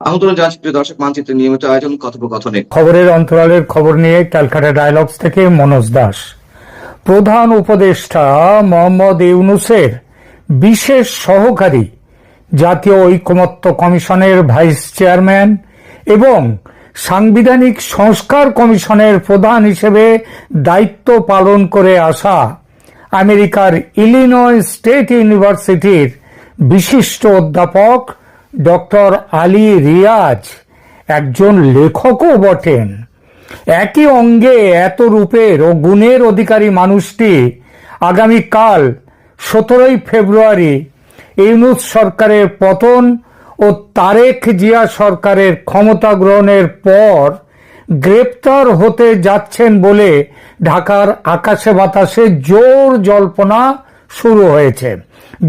আমন্ত্রণ জানাচ্ছি প্রিয় দর্শক, মানচিত্রের নিয়মিত আয়োজন কথোপকথনে। খবরের অন্তরালের খবর নিয়ে ক্যালকাটা ডায়ালগস থেকে মনোজ দাস। প্রধান উপদেষ্টা মোহাম্মদ ইউনূসের বিশেষ সহকারী, জাতীয় ঐকমত্য কমিশনের ভাইস চেয়ারম্যান এবং সাংবিধানিক সংস্কার কমিশনের প্রধান হিসেবে দায়িত্ব পালন করে আসা আমেরিকার ইলিনয় স্টেট ইউনিভার্সিটির বিশিষ্ট অধ্যাপক ডক্টর আলী রিয়াজ একজন লেখকও বটেন। একই অঙ্গে এত রূপের ও গুণের অধিকারী মানুষটি আগামীকাল 17 ফেব্রুয়ারি ইউনূস সরকারের পতন ও তারেক জিয়া সরকারের ক্ষমতা গ্রহণের পর গ্রেপ্তার হতে যাচ্ছেন বলে ঢাকার আকাশে বাতাসে জোর জল্পনা শুরু হয়েছে।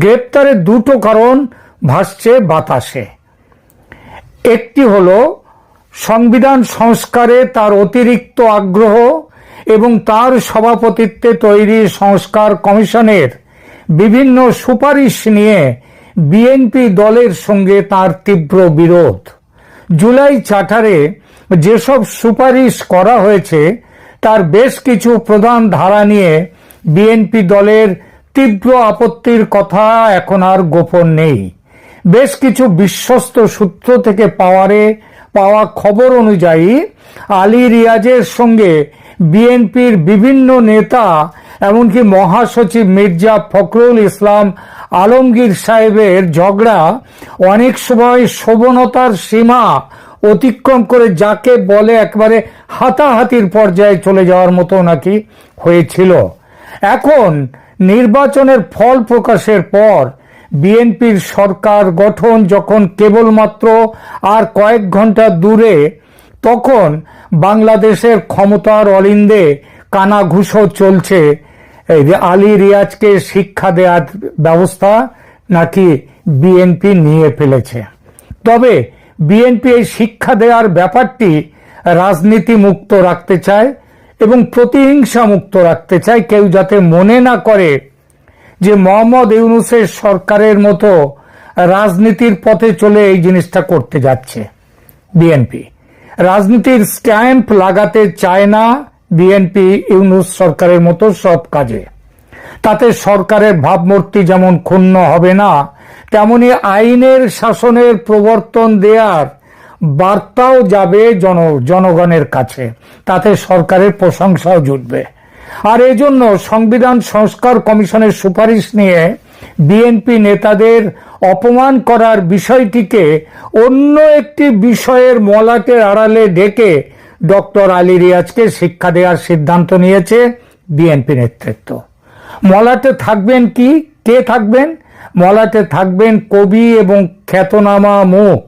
গ্রেপ্তারের দুটো কারণ ভাসছে বাতাসে। একটি হলো সংবিধান সংস্কারে তার অতিরিক্ত আগ্রহ এবং তার সভাপতিত্বে তৈরি সংস্কার কমিশনের বিভিন্ন সুপারিশ নিয়ে বিএনপি দলের সঙ্গে তার তীব্র বিরোধ। জুলাই চার্টারে যেসব সুপারিশ করা হয়েছে তার বেশ কিছু প্রধান ধারা নিয়ে বিএনপি দলের তীব্র আপত্তির কথা এখন আর গোপন নেই। বেশ কিছু বিশ্বস্ত সূত্র থেকে পাওয়া খবর অনুযায়ী আলী রিয়াজের সঙ্গে বিএনপির বিভিন্ন নেতা, এমনকি মহাসচিব মির্জা ফখরুল ইসলাম আলমগীর সাহেবের ঝগড়া অনেক সময় শোভনতার সীমা অতিক্রম করে যাকে বলে একবারে হাতাহাতির পর্যায়ে চলে যাওয়ার মতো নাকি হয়েছিল। এখন নির্বাচনের ফল প্রকাশের পর বিএনপির সরকার গঠন যখন কেবলমাত্র আর কয়েক ঘন্টা দূরে, তখন বাংলাদেশের ক্ষমতার অলিন্দে কানাঘুষো চলছে। আলী রিয়াজকে শিক্ষা দেওয়ার ব্যবস্থা নাকি বিএনপি নিয়ে ফেলেছে। তবে বিএনপি এই শিক্ষা দেওয়ার ব্যাপারটি রাজনীতি মুক্ত রাখতে চায় এবং প্রতিহিংসা মুক্ত রাখতে চায়। কেউ যাতে মনে না করে যে মোহাম্মদ ইউনূসের সরকারের মতো রাজনীতির পথে চলে এই জিনিসটা করতে যাচ্ছে। বিএনপি রাজনীতির স্ট্যাম্প লাগাতে চায় না বিএনপি ইউনূস সরকারের মতো সব কাজে। তাতে সরকারের ভাবমূর্তি যেমন ক্ষুণ্ণ হবে না, তেমনি আইনের শাসনের প্রবর্তন দেওয়ার বার্তাও যাবে জনগণের কাছে। তাতে সরকারের প্রশংসাও জুটবে। আর এজন্য সংবিধান সংস্কার কমিশনের সুপারিশ নিয়ে বিএনপি নেতাদের অপমান করার বিষয়টিকে অন্য একটি বিষয়ের মলাটের আড়ালে ঢেকে ডক্টর আলী রিয়াজকে শিক্ষা দেওয়ার সিদ্ধান্ত নিয়েছে বিএনপি নেতৃত্ব। মলাটে থাকবেন কি, কে থাকবেন? মলাটে থাকবেন কবি এবং খ্যাতনামা মুখ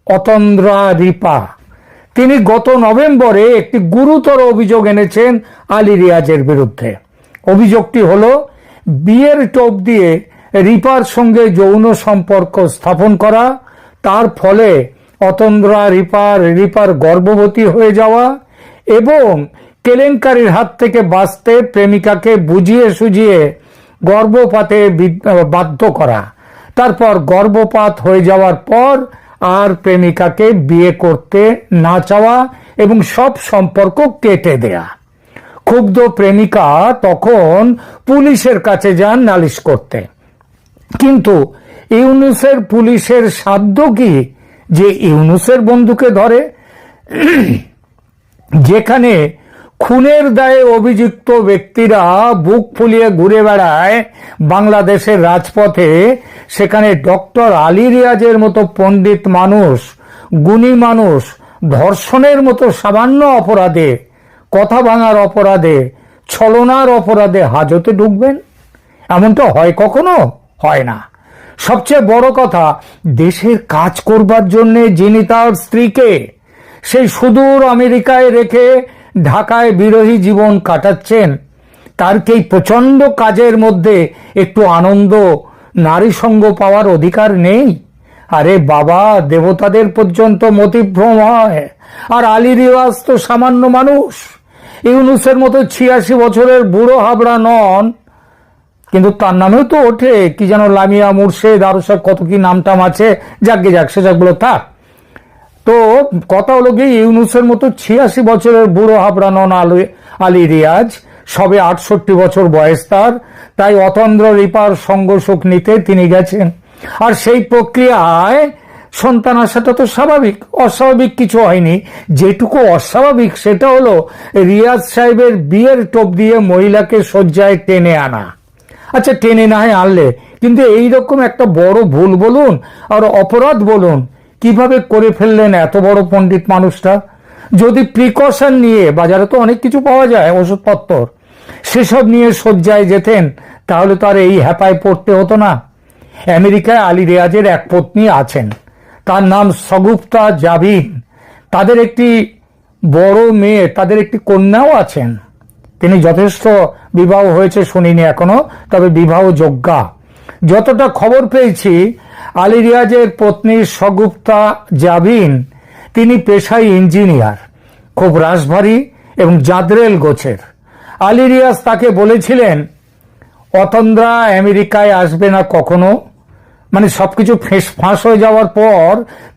অতন্দ্রা রিপা। তিনি গত নভেম্বরে একটি গুরুতর অভিযোগ এনেছেন আলী রিয়াজের বিরুদ্ধে। অভিযোগটি হলো বিয়ের টোপ দিয়ে রিপার সঙ্গে যৌন সম্পর্ক স্থাপন করা, তার ফলে অতন্দ্রা রিপার গর্ভবতী হয়ে যাওয়া এবং কেলেঙ্কারির হাত থেকে বাঁচতে প্রেমিকাকে বুঝিয়ে সুঝিয়ে গর্ভপাতে বাধ্য করা, তারপর গর্ভপাত হয়ে যাওয়ার পর আর প্রেমিকাকে বিয়ে করতে না চাওয়া এবং সব সম্পর্ক কেটে দেয়া। ক্ষুব্ধ প্রেমিকা তখন পুলিশের কাছে যান নালিশ করতে। কিন্তু ইউনূসের পুলিশের সাধ্য কি যে ইউনূসের বন্ধুকে ধরে? যেখানে খুনের দায়ে অভিযুক্ত ব্যক্তিরা বুক ফুলিয়ে ঘুরে বেড়ায় বাংলাদেশের রাজপথে, সেখানে ডক্টর আলী রিয়াজের মতো পণ্ডিত মানুষ, গুণী মানুষ ধর্ষণের মতো সামান্য অপরাধে, কথা ভাঙার অপরাধে, ছলনার অপরাধে হাজতে ঢুকবেন? এমনটা হয় কখনো? হয় না। সবচেয়ে বড় কথা, দেশের কাজ করবার জন্য যিনি তার স্ত্রীকে সেই সুদূর আমেরিকায় রেখে ঢাকায় বিরোহী জীবন কাটাচ্ছেন, তার কি প্রচন্ড কাজের মধ্যে একটু আনন্দ, নারী সঙ্গ পাওয়ার অধিকার নেই? আরে বাবা, দেবতাদের পর্যন্ত মতিভ্রম হয়, আর আলী রিয়াজ তো সামান্য মানুষ। ইউনূসের মতো 86 বছরের বুড়ো হাবড়া নন, কিন্তু তার নামেও তো ওঠে কি যেন লামিয়া মুর্শেদ, আরো সব কত কি নামটাম আছে। যাক সেসবগুলো থাক। তো কথা হলো গিয়ে ইউনুসের মতো 86 বছরের বুড়ো হাবড়া নন আলী রিয়াজ, সবে 68 বছর বয়স তার, তাই অতন্দ্র রিপার সঙ্গ সুখ নিতে তিনি গেছেন। আর সেই প্রক্রিয়ায় সন্তান আসাটা তো স্বাভাবিক, অস্বাভাবিক কিছু হয়নি। যেটুকু অস্বাভাবিক সেটা হলো রিয়াজ সাহেবের বিয়ের টোপ দিয়ে মহিলাকে শয্যায় টেনে আনা। আচ্ছা, টেনে না হয় আনলে, কিন্তু এইরকম একটা বড় ভুল বলুন আর অপরাধ বলুন কিভাবে করে ফেললেন এত বড় পণ্ডিত মানুষটা? যদি প্রিকশন নিয়ে, বাজারে তো অনেক কিছু পাওয়া যায় ওষুধপত্র, সেসব নিয়ে শয্যায় যেতেন তাহলে তো আর এই হ্যাপায় পড়তে হতো না। আমেরিকায় আলী রিয়াজের এক পত্নী আছেন, তার নাম সগুপ্তা জাভিন। তাদের একটি বড় মেয়ে, তাদের একটি কন্যাও আছেন। তিনি যথেষ্ট বিবাহ হয়েছে শুনিনি এখনো, তবে বিবাহ যোগ্যা। যতটা খবর পেয়েছি, আলী রিয়াজের পত্নী সগুপ্তা জাভিন তিনি পেশায় ইঞ্জিনিয়ার, খুব রাশভারী এবং জাদরেল গোছের। আলী রিয়াজ তাকে বলেছিলেন অতন্দ্রা আমেরিকায় আসবে না কখনো, মানে সবকিছু ফাঁস হয়ে যাওয়ার পর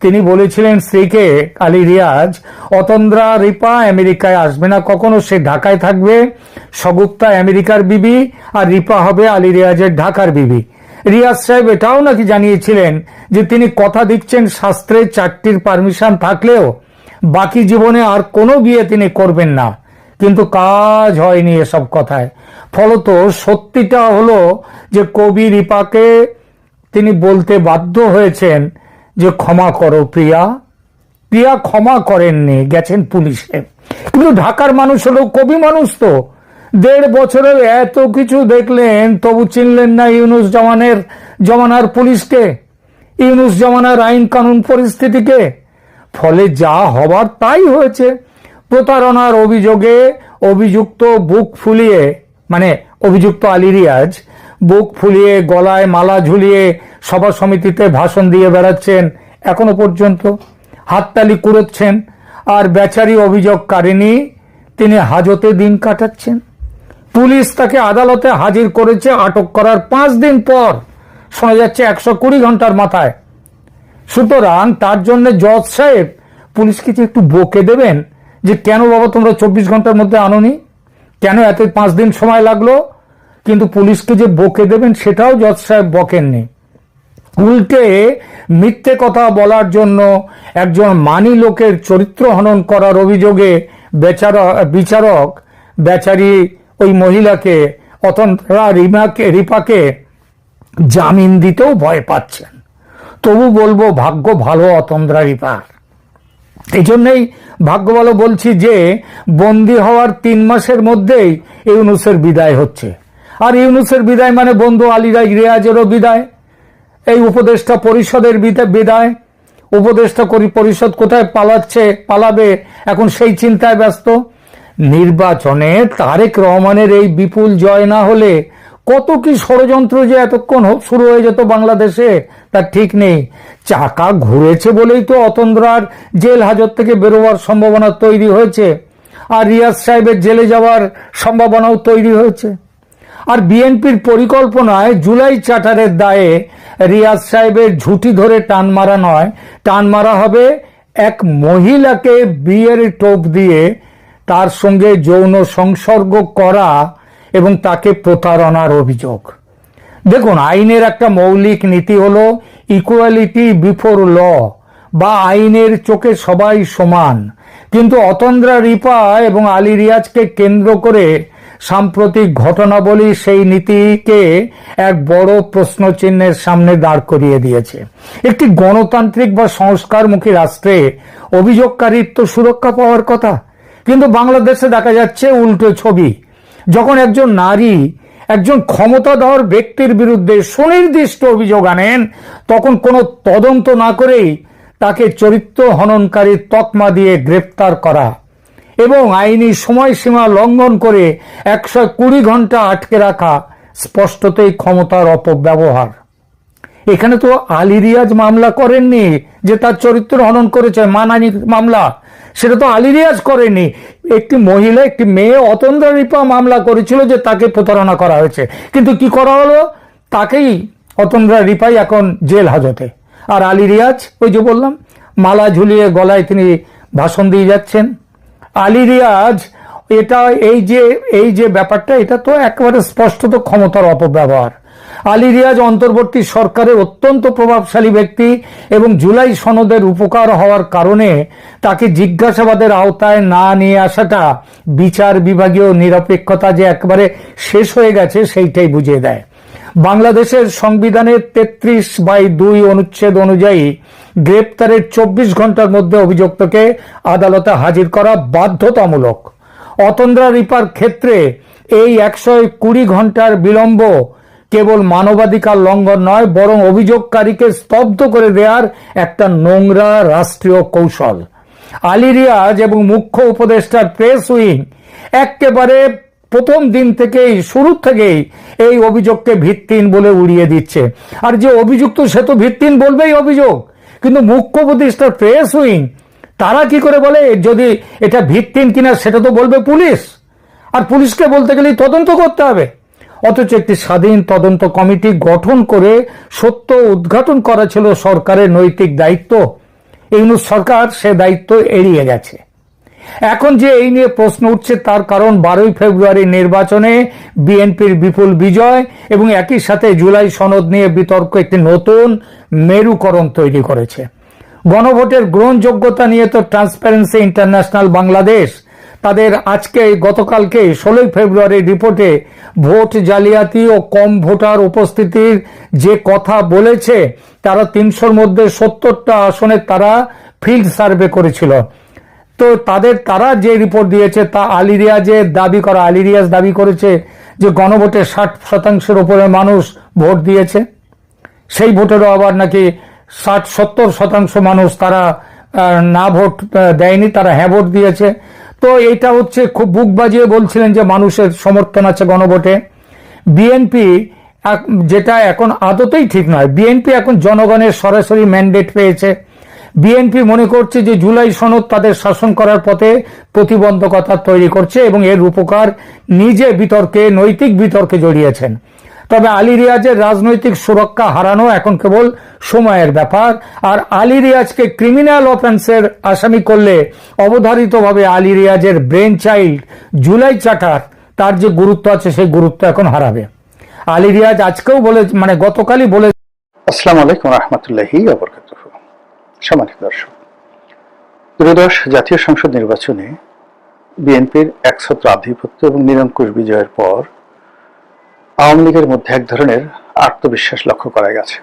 তিনি বলেছিলেন স্ত্রীকে, আলী রিয়াজ, অতন্দ্রা রিপা আমেরিকায় আসবে না কখনো, সে ঢাকায় থাকবে। সগুপ্তা আমেরিকার বিবি আর রিপা হবে আলী রিয়াজের ঢাকার বিবি। রিয়াজ সাহেব এটাও নাকি জানিয়েছিলেন যে তিনি কথা দিচ্ছেন শাস্ত্রে 4টির পারমিশন থাকলেও বাকি জীবনে আর কোনো বিয়ে তিনি করবেন না। কিন্তু কাজ হয়নি এসব কথায়। ফলত সত্যিটা হলো যে কবি রিপাকে তিনি বলতে বাধ্য হয়েছেন যে ক্ষমা করো প্রিয়া। প্রিয়া ক্ষমা করেননি, গেছেন পুলিশে। কিন্তু ঢাকার মানুষ হলো, কবি মানুষ তো, 1.5 বছরের এত কিছু দেখলেন তবু চিনলেন না ইউনুস জমানার পুলিশকে, ইউনুস জমানার আইন কানুন পরিস্থিতিকে। ফলে যা হবার তাই হয়েছে। প্রতারণার অভিযোগে অভিযুক্ত বুক ফুলিয়ে, মানে অভিযুক্ত আলী রিয়াজ বুক ফুলিয়ে গলায় মালা ঝুলিয়ে সভা সমিতিতে ভাষণ দিয়ে বেড়াচ্ছেন এখনো পর্যন্ত, হাততালি কুড়োচ্ছেন। আর বেচারি অভিযোগকারিনী তিনি হাজতে দিন কাটাচ্ছেন। পুলিশ তাকে আদালতে হাজির করেছে আটক করার 5 দিন পর, শোনা যাচ্ছে 120 ঘন্টার মাথায়। সুতরাং তার জন্য জজ সাহেব পুলিশকে একটু বকে দেবেন যে কেন বাবা তোমরা 24 ঘন্টার মধ্যে আনোনি, কেন এত 5 দিন সময় লাগলো। কিন্তু পুলিশকে যে বকে দেবেন সেটাও জজ সাহেব বকেননি। উল্টে মিথ্যে কথা বলার জন্য একজন মানি লোকের চরিত্র হনন করার অভিযোগে বিচারক বেচারি ওই মহিলাকে অতন্দ্রা রিপাকে জামিন দিতেও ভয় পাচ্ছেন। তবু বলবো ভাগ্য ভালো অতন্দ্রা রিপার। এই জন্যই ভাগ্য ভালো বলছি যে বন্দী হওয়ার 3 মাসের মধ্যেই ইউনুসের বিদায় হচ্ছে। আর ইউনুসের বিদায় মানে বন্ধু আলী রিয়াজেরও বিদায়, এই উপদেষ্টা পরিষদের বিদায়। উপদেষ্টা পরিষদ কোথায় পালাবে এখন সেই চিন্তায় ব্যস্ত। নির্বাচনে তারেক রহমানের এই বিপুল জয় না হলে কত কি ষড়যন্ত্র যে এতক্ষণ শুরু হয়ে যেত বাংলাদেশে তার ঠিক নেই। চাকা ঘুরেছে বলেই তো অতন্দ্রার জেল হাজত থেকে বেরোবার সম্ভাবনা তৈরি হয়েছে, আর রিয়াজ সাহেবের জেলে যাওয়ার সম্ভাবনাও তৈরি হয়েছে। আর বিএনপির পরিকল্পনায় জুলাই চার্টারের দায়ে রিয়াজ সাহেবের ঝুঁটি ধরে টান মারা নয়, টান মারা হবে এক মহিলাকে বিয়ের টোপ দিয়ে তার সঙ্গে যৌন সংসর্গ করা এবং তাকে প্রতারণার অভিযোগ। দেখুন, আইনের একটা মৌলিক নীতি হলো ইকুয়ালিটি বিফোর ল, বা আইনের চোখে সবাই সমান। কিন্তু অতন্দ্রা রিপা এবং আলী রিয়াজকে কেন্দ্র করে সাম্প্রতিক ঘটনাবলী সেই নীতিকে এক বড় প্রশ্নচিহ্নের সামনে দাঁড় করিয়ে দিয়েছে। একটি গণতান্ত্রিক বা সংস্কারমুখী রাষ্ট্রে অভিযোগকারীর তো সুরক্ষা পাওয়ার কথা, কিন্তু বাংলাদেশে দেখা যাচ্ছে উল্টো ছবি। যখন একজন নারী একজন ক্ষমতাধর ব্যক্তির বিরুদ্ধে সুনির্দিষ্ট অভিযোগ আনেন, তখন কোনো তদন্ত না করেই তাকে চরিত্র হননকারীর তকমা দিয়ে গ্রেপ্তার করা এবং আইনি সময়সীমা লঙ্ঘন করে 120 ঘন্টা আটকে রাখা স্পষ্টতই ক্ষমতার অপব্যবহার। এখানে তো আলী রিয়াজ মামলা করেননি যে তার চরিত্র হনন করেছে, মানহানির মামলা, সেটা তো আলী রিয়াজ করেনি। একটি মহিলা, একটি মেয়ে অতন্দ্রা রিপা মামলা করেছিল যে তাকে প্রতারণা করা হয়েছে। কিন্তু কি করা হলো, তাকেই অতন্দ্রা রিপাই এখন জেল হাজতে। আর আলী রিয়াজ ওই যে বললাম মালা ঝুলিয়ে গলায় তিনি ভাষণ দিয়ে যাচ্ছেন। আলী রিয়াজ, এটা এই যে ব্যাপারটা, এটা তো একেবারে স্পষ্টত ক্ষমতার অপব্যবহার। আলী রিয়াজ অন্তর্বর্তী সরকারের অত্যন্ত প্রভাবশালী ব্যক্তি এবং জুলাই সনদের উপকার হওয়ার কারণে তাকে জিজ্ঞাসাবাদের আওতায় না নিয়ে আসাটা বিচার বিভাগীয় নিরপেক্ষতা যে একেবারে শেষ হয়ে গেছে সেইটাই বুঝিয়ে দেয়। বাংলাদেশের সংবিধানের 33/2 অনুচ্ছেদ অনুযায়ী গ্রেপ্তারের 24 ঘন্টার মধ্যে অভিযুক্তকে আদালতে হাজির করা বাধ্যতামূলক। অতন্দ্রা রিপার ক্ষেত্রে এই 120 ঘন্টার বিলম্ব কেবল মানবাধিকার লঙ্ঘন নয়, বরং অভিযোগকারীকে স্তব্ধ করে দেওয়ার একটা নোংরা রাষ্ট্রীয় কৌশল। আলী রিয়াজ এবং মুখ্য উপদেষ্টার প্রেস উইং একেবারে প্রথম দিন থেকেই, শুরু থেকেই এই অভিযোগকে ভিত্তিহীন বলে উড়িয়ে দিচ্ছে। আর যে অভিযুক্ত সে তো ভিত্তিহীন বলবেই অভিযোগ, কিন্তু মুখ্য উপদেষ্টার প্রেস উইং তারা কি করে বলে যদি এটা ভিত্তিহীন কিনা সেটা তো বলবে পুলিশ, আর পুলিশকে বলতে গেলেই তদন্ত করতে হবে। অথচ একটি স্বাধীন তদন্ত কমিটি গঠন করে সত্য উদ্ঘাটন করা ছিল সরকারের নৈতিক দায়িত্ব। ইউনূস সরকার সে দায়িত্ব এড়িয়ে গেছে। এখন যে এই নিয়ে প্রশ্ন উঠছে তার কারণ 12 ফেব্রুয়ারি নির্বাচনে বিএনপির বিপুল বিজয় এবং একই সাথে জুলাই সনদ নিয়ে বিতর্ক একটি নতুন মেরুকরণ তৈরি করেছে। গণভোটের গ্রহণযোগ্যতা নিয়ে তো ট্রান্সপারেন্সি ইন্টারন্যাশনাল বাংলাদেশ তাদের গতকালকে 16 ফেব্রুয়ারি রিপোর্টে ভোট জালিয়াতি ও কম ভোটার উপস্থিতির যে কথা বলেছে, তারা 300-র মধ্যে 70টা আসনে তারা ফিল্ড সার্ভে করেছিল। তো তারা যে রিপোর্ট দিয়েছে তা আলী রিয়াজ দাবি করেছে যে গণভোটে 60% উপরে মানুষ ভোট দিয়েছে। সেই ভোটেরও আবার নাকি 60-70% মানুষ তারা না ভোট দেয়নি, তারা হ্যাঁ ভোট দিয়েছে। তো এটা হচ্ছে খুব বুক বাজিয়ে বলছিলেন যে মানুষের সমর্থন আছে গণভোটে। বিএনপি, যেটা এখন আদতেই ঠিক নয়, বিএনপি এখন জনগণের সরাসরি ম্যান্ডেট পেয়েছে। বিএনপি মনে করছে যে জুলাই সনদ তাদের শাসন করার পথে প্রতিবন্ধকতা তৈরি করছে এবং এর উপকার নিজে নৈতিক বিতর্কে জড়িয়েছেন। তবে আলী রিয়াজের রাজনৈতিক সুরক্ষা হারানো এখন কেবল সময়ের ব্যাপার। আর আলী রিয়াজকে ক্রিমিনাল অফেন্সের আসামি করলে অবধারিতভাবে আলী রিয়াজের ব্রেন চাইল্ড জুলাই চার্টার তার যে গুরুত্ব আছে সেই গুরুত্ব এখন হারাবে। আলী রিয়াজ আজকেও গতকালই বলে। আসসালামু আলাইকুম রহমতুল্লাহি ওয়া বারাকাতুহু। সম্মানিত দর্শক, ত্রয়োদশ জাতীয় সংসদ নির্বাচনে বিএনপির একছত্র আধিপত্য এবং নিরঙ্কুশ বিজয়ের পর আওয়ামী লীগের মধ্যে এক ধরনের আত্মবিশ্বাস লক্ষ্য করা গেছে।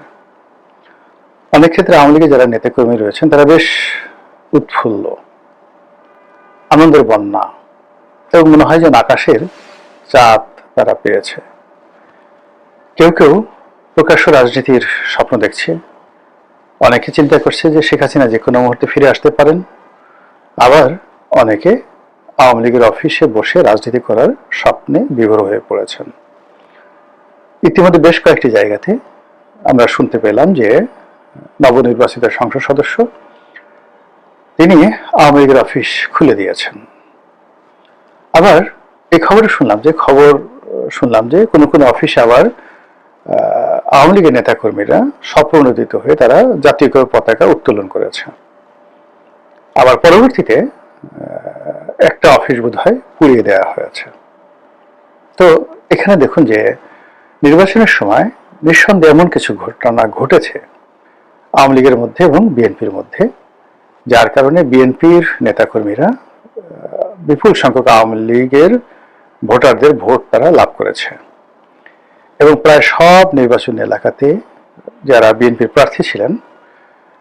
অনেক ক্ষেত্রে আওয়ামী লীগের যারা নেতাকর্মী রয়েছেন তারা বেশ উৎফুল্ল, আনন্দের বন্যা, এবং মনে হয় যেন আকাশের চাঁদ তারা পেয়েছে। কেউ কেউ প্রকাশ্য রাজনীতির স্বপ্ন দেখছে, অনেকে চিন্তা করছে যে শেখ হাসিনা যে কোনো মুহূর্তে ফিরে আসতে পারেন, আবার অনেকে আওয়ামী লীগের অফিসে বসে রাজনীতি করার স্বপ্নে বিভোর হয়ে পড়েছেন। ইতিমধ্যে বেশ কয়েকটি জায়গাতে আমরা শুনতে পেলাম যে নবনির্বাচিত সংসদ সদস্য তিনি আওয়ামী লীগের অফিস খুলে দিয়েছেন। আবার এই খবর শুনলাম যে কোনো কোনো অফিসে আবার আওয়ামী লীগের নেতাকর্মীরা স্বপ্রণোদিত হয়ে তারা জাতীয় পতাকা উত্তোলন করেছে। আবার পরবর্তীতে একটা অফিস বোধহয় পুড়িয়ে দেওয়া হয়েছে। তো এখানে দেখুন যে নির্বাচনের সময় নিঃসন্দেহে এমন কিছু ঘটনা ঘটেছে আওয়ামী লীগের মধ্যে এবং বিএনপির মধ্যে, যার কারণে বিএনপির নেতাকর্মীরা বিপুল সংখ্যক আওয়ামী লীগের ভোটারদের ভোট তারা লাভ করেছে এবং প্রায় সব নির্বাচনী এলাকাতে যারা বিএনপির প্রার্থী ছিলেন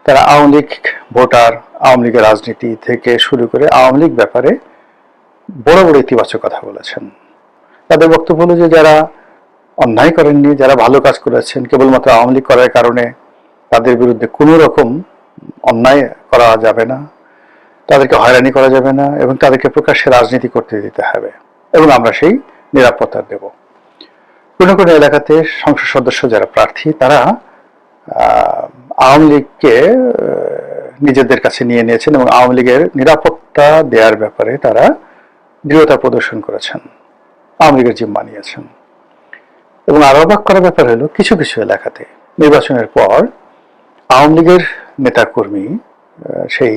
তারা আওয়ামী লীগ ভোটার, আওয়ামী লীগের রাজনীতি থেকে শুরু করে আওয়ামী লীগ ব্যাপারে বড় বড় ইতিবাচক কথা বলেছেন। তাদের বক্তব্য হলো যে যারা অন্যায় করেননি, যারা ভালো কাজ করেছেন, কেবলমাত্র আওয়ামী লীগ করার কারণে তাদের বিরুদ্ধে কোনো রকম অন্যায় করা যাবে না, তাদেরকে হয়রানি করা যাবে না এবং তাদেরকে প্রকাশ্যে রাজনীতি করতে দিতে হবে এবং আমরা সেই নিরাপত্তা দেব। কোনো কোনো এলাকাতে সংসদ সদস্য যারা প্রার্থী তারা আওয়ামী লীগকে নিজেদের কাছে নিয়ে নিয়েছেন এবং আওয়ামী লীগের নিরাপত্তা দেওয়ার ব্যাপারে তারা দৃঢ়তা প্রদর্শন করেছেন, আওয়ামী লীগের জিম্মা নিয়েছেন। এবং আরো অবাক করার ব্যাপার হলো কিছু কিছু এলাকাতে নির্বাচনের পর আওয়ামী লীগের নেতাকর্মী সেই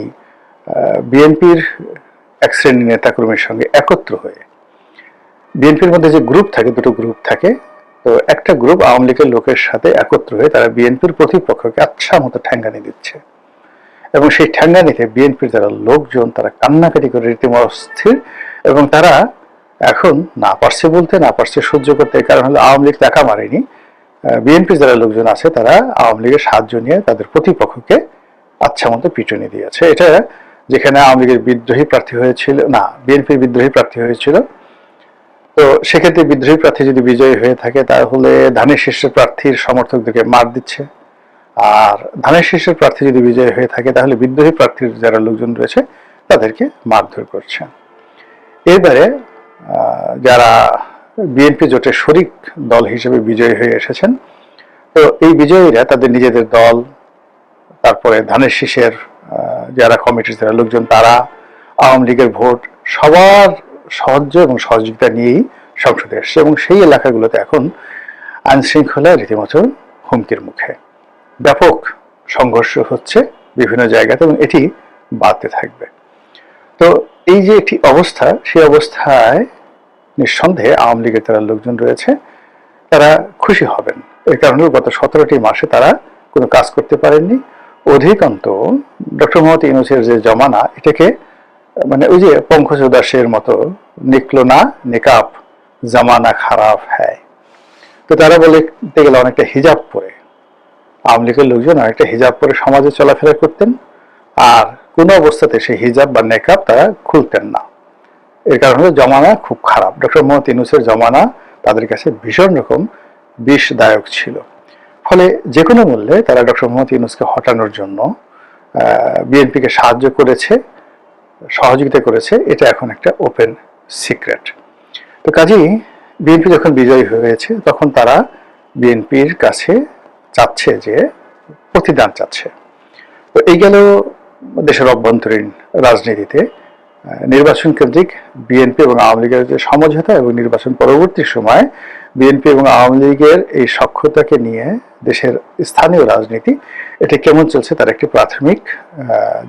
বিএনপির এক শ্রেণীর নেতাকর্মীর সঙ্গে একত্র হয়ে, বিএনপির মধ্যে যে গ্রুপ থাকে, দুটো গ্রুপ থাকে, তো একটা গ্রুপ আওয়ামী লীগের লোকের সাথে একত্র হয়ে তারা বিএনপির প্রতিপক্ষকে আচ্ছা মতো ঠ্যাঙ্গানি দিচ্ছে, এবং সেই ঠ্যাঙ্গানিতে বিএনপির যারা লোকজন তারা কান্নাকাটি করে রীতিমতো অস্থির, এবং তারা এখন না পারছে বলতে, না পারছে সহ্য করতে। কারণ হলো আওয়ামী লীগ টাকা মারেনি, বিএনপির যারা লোকজন আছে তারা আওয়ামী লীগের সাহায্য নিয়ে তাদের প্রতিপক্ষকে আচ্ছা মতো পিটুনি দিয়েছে। এটা যেখানে আওয়ামী লীগের বিদ্রোহী প্রার্থী হয়েছিল, না বিএনপির বিদ্রোহী প্রার্থী হয়েছিল, তো সেক্ষেত্রে বিদ্রোহী প্রার্থী যদি বিজয়ী হয়ে থাকে তাহলে ধানের শীর্ষের প্রার্থীর সমর্থকদেরকে মার দিচ্ছে, আর ধানের শীর্ষের প্রার্থী যদি বিজয়ী হয়ে থাকে তাহলে বিদ্রোহী প্রার্থীর যারা লোকজন রয়েছে তাদেরকে মারধর করছে। এবারে যারা বিএনপি জোটের শরিক দল হিসেবে বিজয়ী হয়ে এসেছেন, তো এই বিজয়ীরা তাদের নিজেদের দল, তারপরে ধানের শীষের যারা কমিটির যারা লোকজন, তারা আওয়ামী লীগের ভোট সবার সাহায্য এবং সহযোগিতা নিয়েই সংসদে এসছে, এবং সেই এলাকাগুলোতে এখন আইন শৃঙ্খলা রীতিমতো হুমকির মুখে। ব্যাপক সংঘর্ষ হচ্ছে বিভিন্ন জায়গাতে, এবং এটি বাড়তে থাকবে। তো এই যে একটি অবস্থা, সেই অবস্থায় নিঃসন্দেহে আওয়ামী লীগের যারা লোকজন রয়েছে তারা খুশি হবেন। এর কারণে গত 17টি মাসে তারা কোনো কাজ করতে পারেননি। অধিকান্ত ডক্টর মোহাম্মদ ইউনূসের যে জমানা, এটাকে মানে ওই যে পঙ্কজ উদাসের মতো নিকলো না নিকাব জামানা খারাপ হ্যায়, তো তারা বলতে গেলে অনেকটা হিজাব পরে, আওয়ামী লীগের লোকজন অনেকটা হিজাব পরে সমাজে চলাফেরা করতেন, আর কোনো অবস্থাতে সেই হিজাব বা নেকাব তারা খুলতেন না। এর কারণে জমানা খুব খারাপ। ডক্টর মোহাম্মদ ইউনূসের জমানা তাদের কাছে ভীষণ রকম বিষদায়ক ছিল। ফলে যে কোনো মূল্যে তারা ডক্টর মোহাম্মদ ইউনূসকে হটানোর জন্য বিএনপিকে সাহায্য করেছে, সহযোগিতা করেছে, এটা এখন একটা ওপেন সিক্রেট। তো কাজেই বিএনপি যখন বিজয়ী হয়েছে তখন তারা বিএনপির কাছে চাচ্ছে যে প্রতিদান চাচ্ছে। তো এই গেল দেশের অভ্যন্তরীণ রাজনীতিতে নির্বাচন কেন্দ্রিক বিএনপি এবং আওয়ামী লীগের যে সমঝোতা, এবং নির্বাচন পরবর্তী সময় বিএনপি এবং আওয়ামী লীগের এই সখ্যতাকে নিয়ে দেশের স্থানীয় রাজনীতি এটা কেমন চলছে তার একটি প্রাথমিক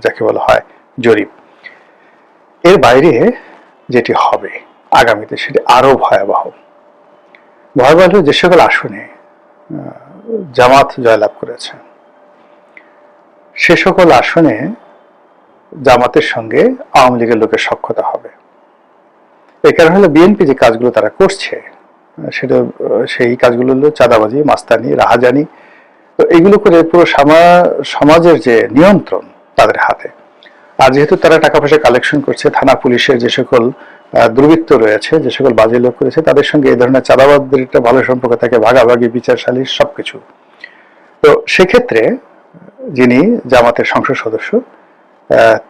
যাকে বলা হয় জরিপ। এর বাইরে যেটি হবে আগামীতে সেটি আরো ভয়াবহ। ভয়াবহ যে সকল আসনে জামাত জয়লাভ করেছে, সে সকল আসনে জামাতের সঙ্গে আওয়ামী লীগের লোকের সখ্যতা হবে। এই কারণে হলো বিএনপি যে কাজগুলো তারা করছে, সেটা সেই কাজগুলো হলো চাঁদাবাজি, মাস্তানি, রাহাজানি, তো এইগুলো করে পুরো সমাজের যে নিয়ন্ত্রণ তাদের হাতে। আর যেহেতু তারা টাকা পয়সা কালেকশন করছে, থানা পুলিশের যে সকল দুর্বৃত্ত রয়েছে, যে সকল বাজে লোক রয়েছে, তাদের সঙ্গে এই ধরনের চাঁদাবাজদের একটা ভালো সম্পর্ক থাকে, ভাগাভাগি, বিচার সালিশ সবকিছু। তো সেক্ষেত্রে যিনি জামাতের সংসদ সদস্য,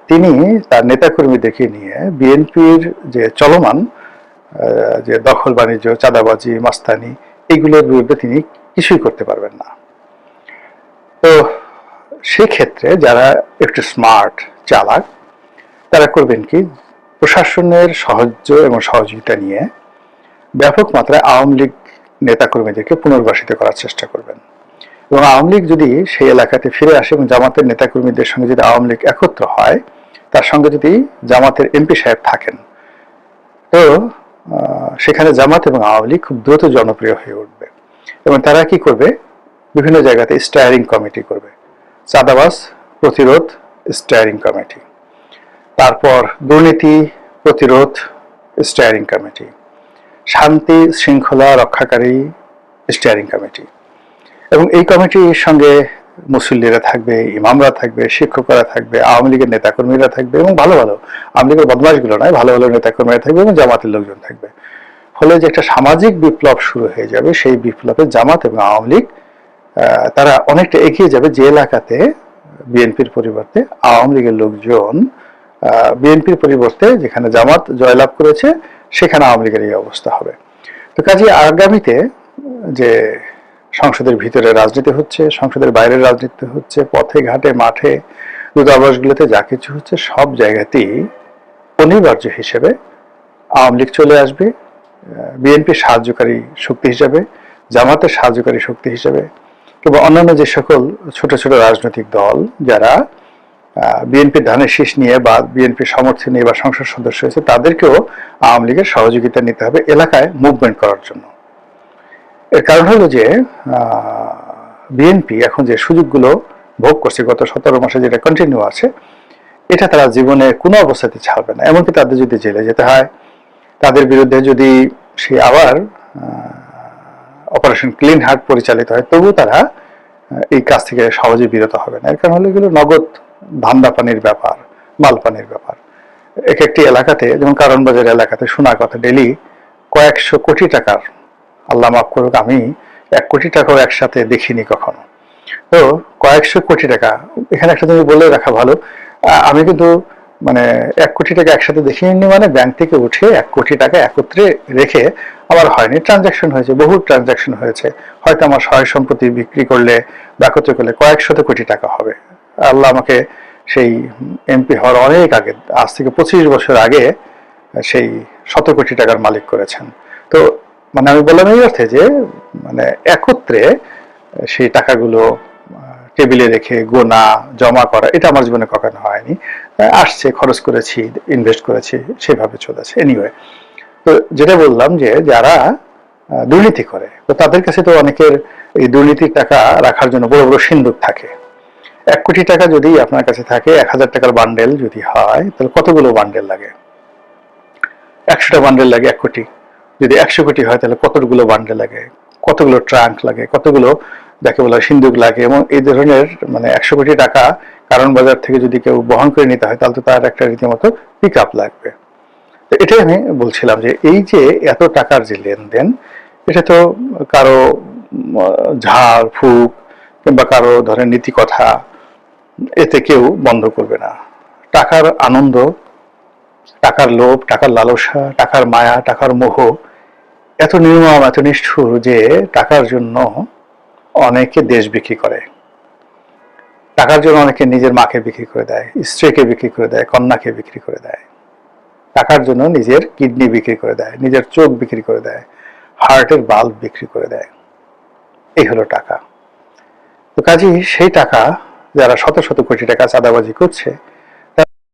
তিনি তার নেতাকর্মীদেরকে নিয়ে বিএনপির যে চলমান যে দখল বাণিজ্য, চাঁদাবাজি, মাস্তানি, এইগুলোর বিরুদ্ধে তিনি কিছুই করতে পারবেন না। তো সেক্ষেত্রে যারা একটু স্মার্ট, চালাক, তারা করবেন কি, প্রশাসনের সাহায্য এবং সহযোগিতা নিয়ে ব্যাপক মাত্রায় আওয়ামী লীগ নেতাকর্মীদেরকে পুনর্বাসিত করার চেষ্টা করবেন। এবং আওয়ামী লীগ যদি সেই এলাকাতে ফিরে আসে এবং জামাতের নেতাকর্মীদের সঙ্গে যদি আওয়ামী লীগ একত্র হয়, তার সঙ্গে যদি জামাতের এমপি সাহেব থাকেন, তো সেখানে জামাত এবং আওয়ামী লীগ খুব দ্রুত জনপ্রিয় হয়ে উঠবে। এবং তারা কি করবে, বিভিন্ন জায়গাতে স্টায়ারিং কমিটি করবে, চাঁদাবাজ প্রতিরোধ স্টায়ারিং কমিটি, তারপর দুর্নীতি প্রতিরোধ স্টায়ারিং কমিটি, শান্তি শৃঙ্খলা রক্ষাকারী স্টায়ারিং কমিটি। এবং এই কমিটির সঙ্গে মুসল্লিরা থাকবে, ইমামরা থাকবে, শিক্ষকরা থাকবে, আওয়ামী লীগের নেতাকর্মীরা থাকবে, এবং ভালো ভালো আওয়ামী লীগের বদমাশগুলো নয়, ভালো ভালো নেতাকর্মীরা থাকবে, এবং জামাতের লোকজন থাকবে। ফলে যে একটা সামাজিক বিপ্লব শুরু হয়ে যাবে, সেই বিপ্লবে জামাত এবং আওয়ামী লীগ তারা অনেকটা এগিয়ে যাবে। যে এলাকাতে বিএনপির পরিবর্তে আওয়ামী লীগের লোকজন, বিএনপির পরিবর্তে যেখানে জামাত জয়লাভ করেছে সেখানে আওয়ামী লীগের এই অবস্থা হবে। তো কাজে আগামীতে যে সংসদের ভিতরে রাজনীতি হচ্ছে, সংসদের বাইরের রাজনীতি হচ্ছে, পথে ঘাটে মাঠে দূতাবাসগুলোতে যা কিছু হচ্ছে, সব জায়গাতেই অনিবার্য হিসেবে আওয়ামী লীগ চলে আসবে, বিএনপির সাহায্যকারী শক্তি হিসেবে, জামাতের সাহায্যকারী শক্তি হিসেবে, কিংবা অন্যান্য যে সকল ছোট ছোট রাজনৈতিক দল যারা বিএনপির ধানের শীষ নিয়ে বা বিএনপির সমর্থন নিয়ে বা সংসদ সদস্য হয়েছে, তাদেরকেও আওয়ামী লীগের সহযোগিতা নিতে হবে এলাকায় মুভমেন্ট করার জন্য। এর কারণ হলো যে বিএনপি এখন যে সুযোগগুলো ভোগ করছে গত 17 মাসে, যেটা কন্টিনিউ আছে, এটা তারা জীবনে কোনো অবস্থাতে ছাড়বে না। এমনকি তাদের যদি জেলে যেতে হয়, তাদের বিরুদ্ধে যদি সে আবার অপারেশন ক্লিন হার্ট পরিচালিত হয়, তবুও তারা এই কাজ থেকে সহজে বিরত হবে না। এর কারণ হলো এগুলো নগদ ধান্দা পানির ব্যাপার, মাল পানির ব্যাপার। এক একটি এলাকাতে, যেমন কারণ বাজার এলাকাতে শোনা কথা, ডেলি কয়েকশো কোটি টাকার, আল্লাহ মাফ করুক, আমি 1 কোটি টাকাও একসাথে দেখিনি কখনো। তো কয়েকশো কোটি টাকা, এখানে একটা জিনিস বলে রাখা ভালো, আমি কিন্তু মানে 1 কোটি টাকা একসাথে দেখিনি, মানে ব্যাংক থেকে উঠে 1 কোটি টাকা একত্রে রেখে আমার হয়নি, ট্রানজাকশন হয়েছে, বহু ট্রানজাকশন হয়েছে। হয়তো আমার সহায় সম্পত্তি বিক্রি করলে বা একত্রে করলে কয়েক শত কোটি টাকা হবে। আল্লাহ আমাকে সেই এমপি হওয়ার অনেক আগে, আজ থেকে 25 বছর আগে, সেই 100 কোটি টাকার মালিক করেছেন। তো মানে আমি বললাম এই অর্থে যে মানে একত্রে সেই টাকাগুলো টেবিলে রেখে গোনা, জমা করা, এটা আমার জীবনে কখনো হয়নি। আসছে, খরচ করেছি, ইনভেস্ট করেছি, সেভাবে চলেছে। এনিওয়ে, তো যেটা বললাম যে যারা দুর্নীতি করে, তো তাদের কাছে তো অনেকের এই দুর্নীতির টাকা রাখার জন্য বড় বড় সিন্দুক থাকে। 1 কোটি টাকা যদি আপনার কাছে থাকে, 1000 টাকার বান্ডেল যদি হয়, তাহলে কতগুলো বান্ডেল লাগে? 100টা বান্ডেল লাগে 1 কোটি। যদি 100 কোটি হয়, তাহলে কতগুলো বান্ডেল লাগে, কতগুলো ট্রাঙ্ক লাগে, কতগুলো যাকে বলা সিন্দুক লাগে। এবং এই ধরনের মানে 100 কোটি টাকা কারণ বাজার থেকে যদি কেউ বহন করে নিতে হয়, তাহলে তো তার একটা রীতিমতো পিক আপ লাগবে। তো এটাই আমি বলছিলাম যে এই যে এত টাকার যে লেনদেন, এটা তো কারো ঝাড় ফুঁক কিংবা কারো ধরেন নীতি কথা, এতে কেউ বন্ধ করবে না। টাকার আনন্দ, টাকার লোভ, টাকার লালসা, টাকার মায়া, টাকার মোহ এত নির্মম, এত নিষ্ঠুর যে টাকার জন্য অনেকে দেশ বিক্রি করে, টাকার জন্য অনেকে নিজের মাকে বিক্রি করে দেয়, স্ত্রীকে বিক্রি করে দেয়, কন্যাকে বিক্রি করে দেয়, টাকার জন্য নিজের কিডনি বিক্রি করে দেয়, নিজের চোখ বিক্রি করে দেয়, হার্টের বাল্ব বিক্রি করে দেয়। এই হলো টাকা। তো কাজেই সেই টাকা যারা শত শত কোটি টাকা চাঁদাবাজি করছে,